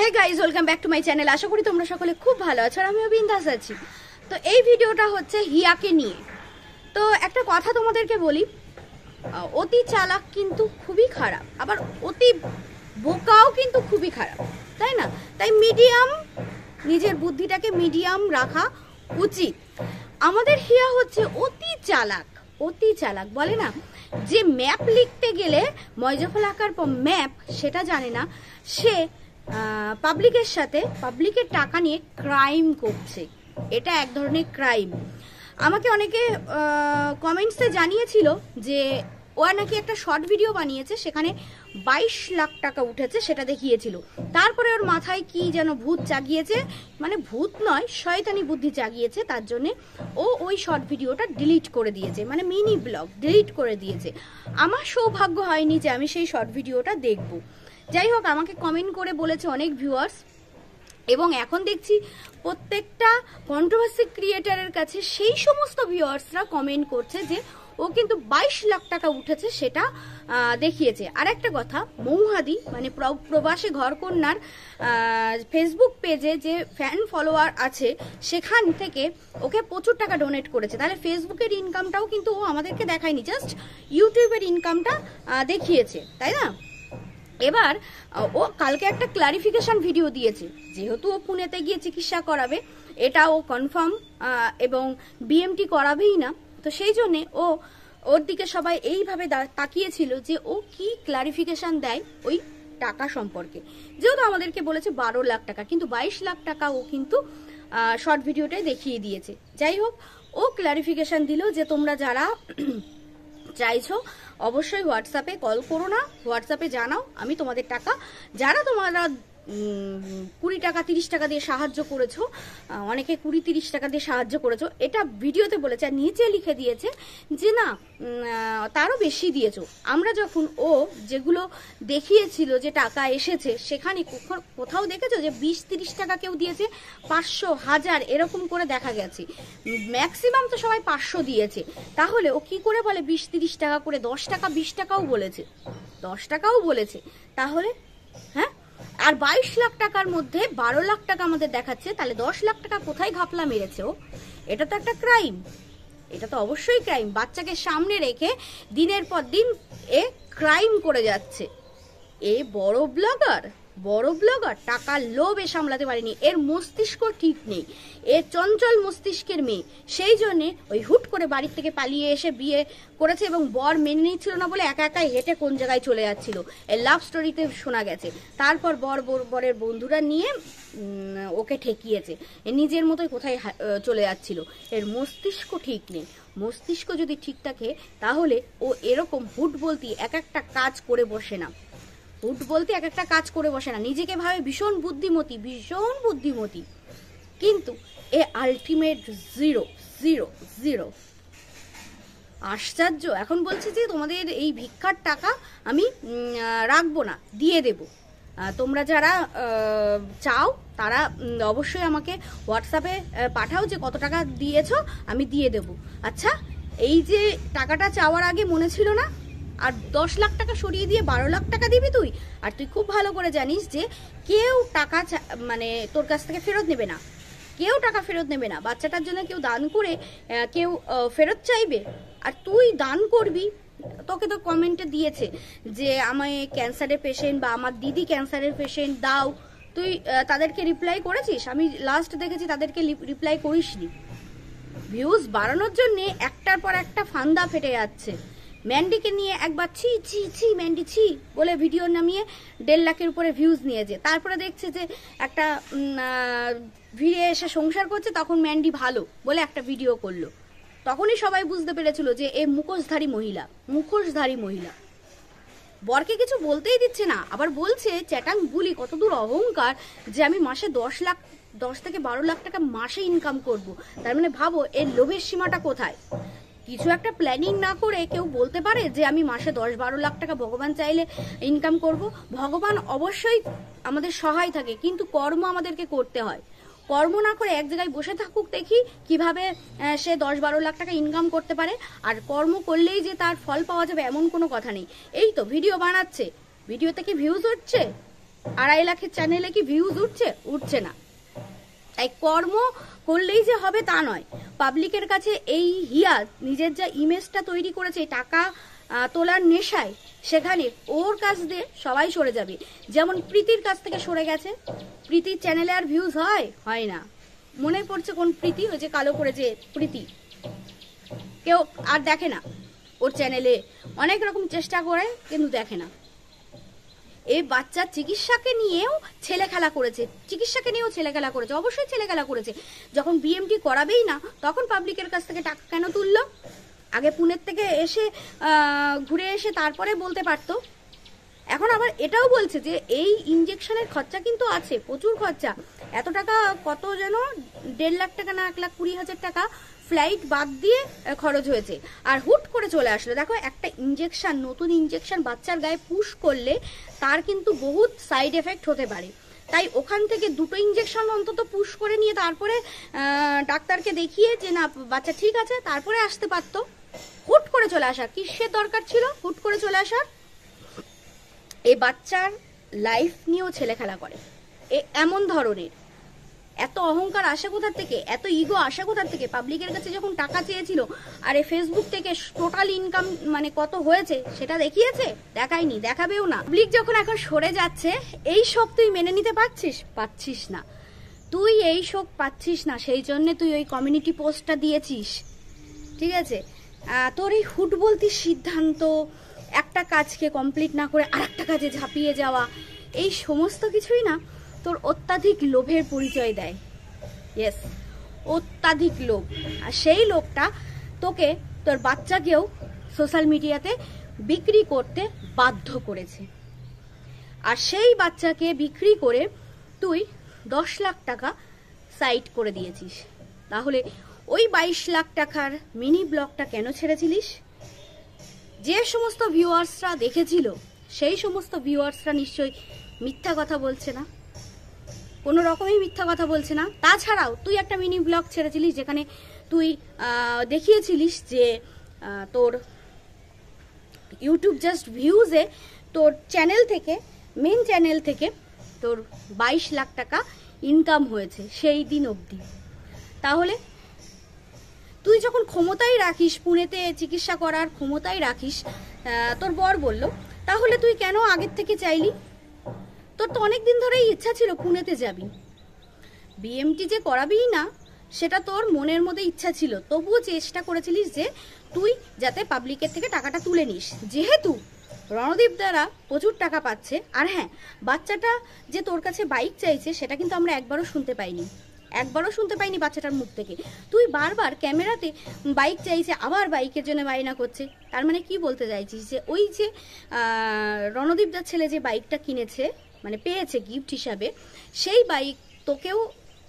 High guys, welcome back to my channel. আশা করি তোমরা সকলে খুব ভালো আছো আর আমিও বিন্দাস আছি। তো এই ভিডিওটা হচ্ছে হিয়াকে নিয়ে। তো একটা কথা তোমাদেরকে বলি, অতি চালাক কিন্তু খুবই খারাপ, আবার অতি বোকাও কিন্তু খুবই খারাপ, তাই না? তাই মিডিয়াম, নিজের বুদ্ধিটাকে মিডিয়াম রাখা উচিত। আমাদের হিয়া হচ্ছে অতি চালাক, অতি চালাক। বলে না যে ম্যাপ লিখতে গেলে ময়জাফল আঁকার পর ম্যাপ সেটা জানে না, সে পাবলিকের সাথে পাবলিকের টাকা নিয়ে ক্রাইম করছে। এটা এক ধরনের ক্রাইম। আমাকে অনেকে কমেন্টসে জানিয়েছিল যে ও নাকি একটা শর্ট ভিডিও বানিয়েছে, সেখানে 22 লাখ টাকা উঠেছে, সেটা দেখিয়েছিল। তারপরে ওর মাথায় কি যেন ভূত জাগিয়েছে, মানে ভূত নয়, শয়তানি বুদ্ধি জাগিয়েছে, তার জন্যে ও ওই শর্ট ভিডিওটা ডিলিট করে দিয়েছে, মানে মিনি ব্লগ ডিলিট করে দিয়েছে। আমার সৌভাগ্য হয়নি যে আমি সেই শর্ট ভিডিওটা দেখব। যাই হোক, আমাকে কমেন্ট করে বলেছে অনেক ভিউয়ার্স, এবং এখন দেখছি প্রত্যেকটা কন্ট্রোভার্সি ক্রিয়েটারের কাছে সেই সমস্ত ভিউয়ার্সরা কমেন্ট করছে যে ও কিন্তু 22 লাখ টাকা উঠেছে, সেটা দেখিয়েছে। আর একটা কথা, মৌহাদি মানে প্রবাসী ঘরকন্যার ফেসবুক পেজে যে ফ্যান ফলোয়ার আছে, সেখান থেকে ওকে প্রচুর টাকা ডোনেট করেছে। তাহলে ফেসবুকের ইনকামটাও কিন্তু ও আমাদেরকে দেখায়নি, জাস্ট ইউটিউবের ইনকামটা দেখিয়েছে, তাই না? এবার ও কালকে একটা ক্লারিফিকেশন ভিডিও দিয়েছে, যেহেতু ও পুনেতে গিয়ে চিকিৎসা করাবে, এটা ও কনফার্ম, এবং বিএমটি করাবেই না। তো সেই জন্যে ওর দিকে সবাই এইভাবে তাকিয়েছিল যে ও কি ক্লারিফিকেশন দেয় ওই টাকা সম্পর্কে। যেহেতু আমাদেরকে বলেছে 12 লাখ টাকা, কিন্তু 22 লাখ টাকা ও কিন্তু শর্ট ভিডিওটাই দেখিয়ে দিয়েছে। যাই হোক, ও ক্লারিফিকেশন দিল যে তোমরা যারা চাইছো অবশ্যই হোয়াটসঅ্যাপে কল করো না, হোয়াটসঅ্যাপে জানাও, আমি তোমাদের টাকা, যারা তোমরা 20 টাকা 30 টাকা দিয়ে সাহায্য করেছো, অনেকে 20-30 টাকা দিয়ে সাহায্য করেছো, এটা ভিডিওতে বলেছে। আর নিচে লিখে দিয়েছে যে না, তারও বেশি দিয়েছো। আমরা যখন ও যেগুলো দেখিয়েছিল যে টাকা এসেছে, সেখানে কোথাও দেখেছো যে 20-30 টাকা কেউ দিয়েছে? 500, 1000 এরকম করে দেখা গেছে। ম্যাক্সিমাম তো সবাই 500 দিয়েছে। তাহলে ও কি করে বলে 20-30 টাকা করে? 10 টাকা 20 টাকাও বলেছে, 10 টাকাও বলেছে। তাহলে হ্যাঁ, আর 22 লাখ টাকার মধ্যে 12 লাখ টাকা আমাদের দেখাচ্ছে, তাহলে 10 লাখ টাকা কোথায় ঘাপলা মেরেছে ও? এটা তো একটা ক্রাইম, এটা তো অবশ্যই ক্রাইম। বাচ্চাকে সামনে রেখে দিনের পর দিন এ ক্রাইম করে যাচ্ছে। এ বড় ব্লগার, বড় ব্লগার, টাকার লোভে সামলাতে পারেনি, এর মস্তিষ্ক ঠিক নেই, এর চঞ্চল মস্তিষ্কের মেয়ে। সেই জন্যে ওই হুট করে বাড়ির থেকে পালিয়ে এসে বিয়ে করেছে, এবং বর মেনে নিচ্ছিল না বলে একা একাই হেঁটে কোন জায়গায় চলে যাচ্ছিল, এর লাভ স্টোরিতে শোনা গেছে। তারপর বরের বন্ধুরা নিয়ে ওকে ঠেকিয়েছে, এ নিজের মতোই কোথায় চলে যাচ্ছিল। এর মস্তিষ্ক ঠিক নেই। মস্তিষ্ক যদি ঠিক থাকে তাহলে ও এরকম হুট বলতে এক একটা কাজ করে বসে না, হুট বলতে এক একটা কাজ করে বসে না। নিজেকে ভাবে ভীষণ বুদ্ধিমতী, ভীষণ বুদ্ধিমতী, কিন্তু এ আলটিমেট জিরো জিরো জিরো। আশ্চর্য। এখন বলছে যে তোমাদের এই ভিক্ষার টাকা আমি রাখবো না, দিয়ে দেব। তোমরা যারা চাও তারা অবশ্যই আমাকে হোয়াটসঅ্যাপে পাঠাও যে কত টাকা দিয়েছো, আমি দিয়ে দেব। আচ্ছা, এই যে টাকাটা চাওয়ার আগে মনে ছিল না? আর 10 লাখ টাকা সরিয়ে দিয়ে 12 লাখ টাকা দিবি তুই? আর তুই খুব ভালো করে জানিস যে কেউ টাকা মানে তোর কাছ থেকে ফেরত নেবে না, কেউ টাকা ফেরত নেবে না। বাচ্চাটার জন্য কেউ দান করে কেউ ফেরত চাইবে? আর তুই দান করবি। তোকে তো কমেন্টে দিয়েছে যে আমি ক্যান্সারের পেশেন্ট বা আমার দিদি ক্যান্সারের পেশেন্ট, দাও। তুই তাদেরকে রিপ্লাই করেছিস? আমি লাস্ট দেখেছি তাদেরকে রিপ্লাই করিসনি। ভিউজ বাড়ানোর জন্য একটার পর একটা ফান্দা ফেটে যাচ্ছে। ম্যান্ডিকে নিয়ে একবার ছি ছি ছি ম্যান্ডি ছি বলে ভিডিও নামিয়ে 1.5 লাখের উপরে ভিউজ নিয়েছে। তারপরে দেখছে যে একটা ভিড়ে এসে সংসার করছে, তখন ম্যান্ডি ভালো বলে একটা ভিডিও করলো। তখনই সবাই বুঝতে পেরেছিল যে এ মুখোশধারী মহিলা, মুখোশধারী মহিলা। বরকে কিছু বলতেই দিচ্ছে না, আবার বলছে চ্যাটাং বুলি, কতদূর অহংকার যে আমি মাসে 10 থেকে 12 লাখ টাকা মাসে ইনকাম করব। তার মানে ভাবো এর লোভের সীমাটা কোথায়। কিছু একটা প্ল্যানিং না করে কেউ বলতে পারে যে আমি মাসে 10-12 লাখ টাকা ভগবান চাইলে ইনকাম করব? ভগবান অবশ্যই আমাদের সহায় থাকে, কিন্তু কর্ম আমাদেরকে করতে হয়। কর্ম না করে এক জায়গায় বসে থাকুক, দেখি কিভাবে সে 10-12 লাখ টাকা ইনকাম করতে পারে। আর কর্ম করলেই যে তার ফল পাওয়া যাবে এমন কোনো কথা নেই। এই তো ভিডিও বানাচ্ছে, ভিডিওতে কি ভিউজ হচ্ছে? 2.5 লাখের চ্যানেলে কি ভিউজ উঠছে? উঠছে না। তাই কর্ম করলেই যে হবে তা নয়। পাবলিকের কাছে এই হিয়া নিজের যা ইমেজটা তৈরি করেছে টাকা তোলার নেশায়, সেখানে ওর কাছ দিয়ে সবাই সরে যাবে। যেমন প্রীতির কাছ থেকে সরে গেছে। প্রীতির চ্যানেলে আর ভিউজ হয় না। মনে পড়ছে কোন প্রীতি? ওই যে কালো করে যে প্রীতি, কেউ আর দেখে না ওর চ্যানেলে। অনেক রকম চেষ্টা করে কিন্তু দেখে না। এই বাচ্চার চিকিৎসাকে নিয়েও ছেলে খেলা করেছে, অবশ্যই ছেলে খেলা করেছে। যখন বিএমটি করাবেই না তখন পাবলিকের কাছ থেকে টাকা কেন তুললো? আগে পুনের থেকে এসে ঘুরে এসে তারপরে বলতে পারতো। এখন আবার এটাও বলছে যে এই ইনজেকশনের খরচা কিন্তু আছে, প্রচুর খরচা। এত টাকা, কত যেন 1.5 লাখ টাকা না 1,20,000 টাকা ফ্লাইট বাদ দিয়ে খরচ হয়েছে। আর হুট করে চলে আসলো। দেখো, একটা ইনজেকশন, নতুন ইনজেকশন বাচ্চার গায়ে পুশ করলে তার কিন্তু বহুত সাইড এফেক্ট হতে পারে। তাই ওখান থেকে 2টো ইনজেকশন অন্তত পুশ করে নিয়ে তারপরে ডাক্তারকে দেখিয়ে যে না বাচ্চা ঠিক আছে, তারপরে আসতে পারতো। হুট করে চলে আসা কিসের দরকার ছিল? হুট করে চলে আসার। এই বাচ্চার লাইফ নিয়েও ছেলে খেলা করে এমন ধরনের। এত অহংকার আসে কোথা থেকে? এত ইগো আসে কোথা থেকে? পাবলিকের কাছে যখন টাকা চেয়েছিল, আর এই ফেসবুক থেকে টোটাল ইনকাম মানে কত হয়েছে সেটা দেখিয়েছে? দেখায়নি, দেখাবেও না। পাবলিক যখন এখন সরে যাচ্ছে, এই শোক তুই মেনে নিতে পারছিস না। তুই এই শোক পাচ্ছিস না, সেই জন্য তুই ওই কমিউনিটি পোস্টটা দিয়েছিস, ঠিক আছে? তোর এই হুট বলতি সিদ্ধান্ত, একটা কাজকে কমপ্লিট না করে আরেকটা কাজে ঝাঁপিয়ে যাওয়া, এই সমস্ত কিছুই না তোর অত্যাধিক লোভের পরিচয় দেয়। ইয়েস, অত্যাধিক লোভ। আর সেই লোভটা তোকে, তোর বাচ্চাকেও সোশ্যাল মিডিয়াতে বিক্রি করতে বাধ্য করেছে। আর সেই বাচ্চাকে বিক্রি করে তুই 10 লাখ টাকা সাইড করে দিয়েছিস। তাহলে ওই 22 লাখ টাকার মিনি ব্লগটা কেন ছেড়েছিলিস? যে সমস্ত ভিউয়ার্সরা দেখেছিল সেই সমস্ত ভিউয়ার্সরা নিশ্চয়ই মিথ্যা কথা বলছে না, কোনো রকমই মিথ্যা কথা বলছে না। তাছাড়াও তুই একটা মিনি ব্লগ ছেড়েছিলিস যেখানে তুই দেখিয়েছিলিস যে তোর ইউটিউব জাস্ট ভিউজে তোর চ্যানেল থেকে, মেন চ্যানেল থেকে তোর 22 লাখ টাকা ইনকাম হয়েছে সেই দিন অবধি। তাহলে তুই যখন ক্ষমতাই রাখিস, পুনেতে চিকিৎসা করার ক্ষমতাই রাখিস, তোর বর বলল, তাহলে তুই কেন আগের থেকে চাইলি? তোর তো অনেক দিন ধরেই ইচ্ছা ছিল পুনেতে যাবি। বিএমটি যে করাবি না সেটা তোর মনের মধ্যে ইচ্ছা ছিল, তবুও চেষ্টা করেছিলিস যে তুই যাতে পাবলিকের থেকে টাকাটা তুলে নিস। যেহেতু রণদীপ দ্বারা প্রচুর টাকা পাচ্ছে, আর হ্যাঁ, বাচ্চাটা যে তোর কাছে বাইক চাইছে সেটা কিন্তু আমরা একবারও শুনতে পাইনি বাচ্চাটার মুখ থেকে। তুই বারবার ক্যামেরাতে বাইক চাইছে, আবার বাইকের জন্য বায়না করছে। তার মানে কি বলতে চাইছিস? যে ওই যে রণদীপদার ছেলে যে বাইকটা কিনেছে, মানে পেয়েছে গিফট হিসাবে, সেই বাইক তোকেও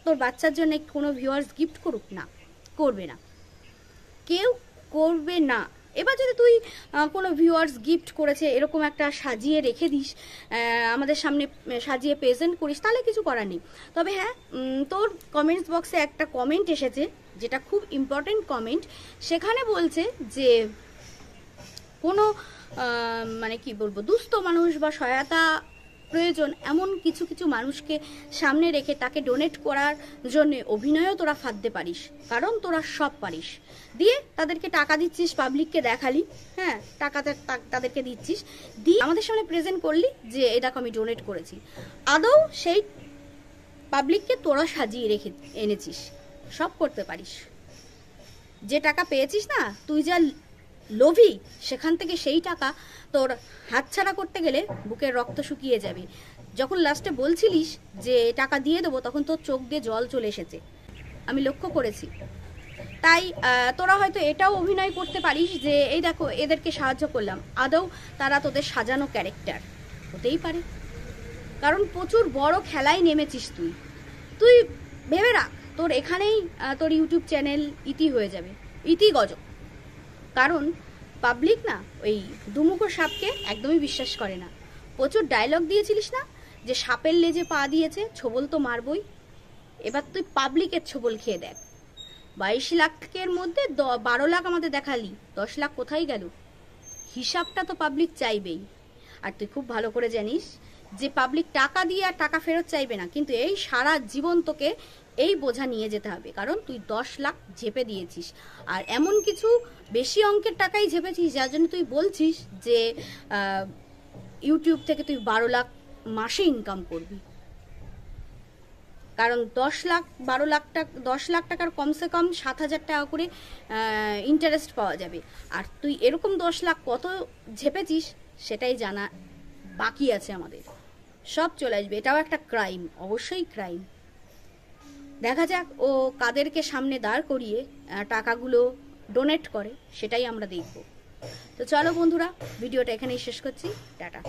তোর বাচ্চার জন্য কোনো ভিউয়ার্স গিফট করুক? না, করবে না, কেউ করবে না। এবার যদি তুই কোনো ভিউয়ার্স গিফট করেছে এরকম একটা সাজিয়ে রেখে দিস, আমাদের সামনে সাজিয়ে প্রেজেন্ট করিস, তাহলে কিছু করার নেই। তবে হ্যাঁ, তোর কমেন্টস বক্সে একটা কমেন্ট এসেছে যেটা খুব ইম্পর্টেন্ট কমেন্ট। সেখানে বলছে যে কোনো মানে কি বলবো, দুস্থ মানুষ বা সহায়তা প্রয়োজন এমন কিছু কিছু মানুষকে সামনে রেখে তাকে ডোনেট করার জন্য অভিনয়ও তোরা ফাঁদতে পারিস, কারণ তোরা সব পারিস। দিয়ে তাদেরকে টাকা দিচ্ছিস, পাবলিককে দেখালি, হ্যাঁ টাকাতে তাদেরকে দিচ্ছিস, দিয়ে আমাদের সামনে প্রেজেন্ট করলি যে এই দেখো আমি ডোনেট করেছি। আদৌ সেই পাবলিককে তোরা সাজিয়ে রেখে এনেছিস। সব করতে পারিস। যে টাকা পেয়েছিস না, তুই যা লোভী, সেখান থেকে সেই টাকা তোর হাতছাড়া করতে গেলে বুকের রক্ত শুকিয়ে যাবে। যখন লাস্টে বলছিলিস যে টাকা দিয়ে দেবো, তখন তোর চোখ দিয়ে জল চলে এসেছে, আমি লক্ষ্য করেছি। তাই তোরা হয়তো এটাও অভিনয় করতে পারিস যে এই দেখো এদেরকে সাহায্য করলাম, আদৌ তারা তোদের সাজানো ক্যারেক্টার হতেই পারে। কারণ প্রচুর বড় খেলায় নেমেছিস তুই ভেবে রাখ, তোর এখানেই তোর ইউটিউব চ্যানেল ইতি হয়ে যাবে, ইতি গজব। কারণ পাবলিক না ওই দুমুখো সাপকে একদমই বিশ্বাস করে না। প্রচুর ডায়লগ দিয়েছিলিস না যে সাপের লেজে পা দিয়েছে, ছোবল তো মারবই। এবার তুই পাবলিকের ছোবল খেয়ে দেখ। 22 লাখের মধ্যে 12 লাখ আমাদের দেখালি, 10 লাখ কোথায় গেল? হিসাবটা তো পাবলিক চাইবেই। আর তুই খুব ভালো করে জানিস যে পাবলিক টাকা দিয়ে আর টাকা ফেরত চাইবে না, কিন্তু এই সারা জীবন তোকে এই বোঝা নিয়ে যেতে হবে, কারণ তুই 10 লাখ ঝেপে দিয়েছিস। আর এমন কিছু বেশি অঙ্কের টাকাই ঝেপেছিস যার জন্য তুই বলছিস যে ইউটিউব থেকে তুই 12 লাখ মাসে ইনকাম করবি। কারণ 10 লাখ টাকার কমসে কম 7,000 টাকা করে ইন্টারেস্ট পাওয়া যাবে। আর তুই এরকম 10 লাখ কত ঝেপেছিস সেটাই জানা বাকি আছে আমাদের। সব চলে আসবে, এটাও একটা ক্রাইম, অবশ্যই ক্রাইম। দেখা যাক ও কাদেরকে সামনে দাঁড় করিয়ে টাকাগুলো ডোনেট করে, সেটাই আমরা দেখব। তো চলো বন্ধুরা, ভিডিওটা এখানেই শেষ করছি, টাটা।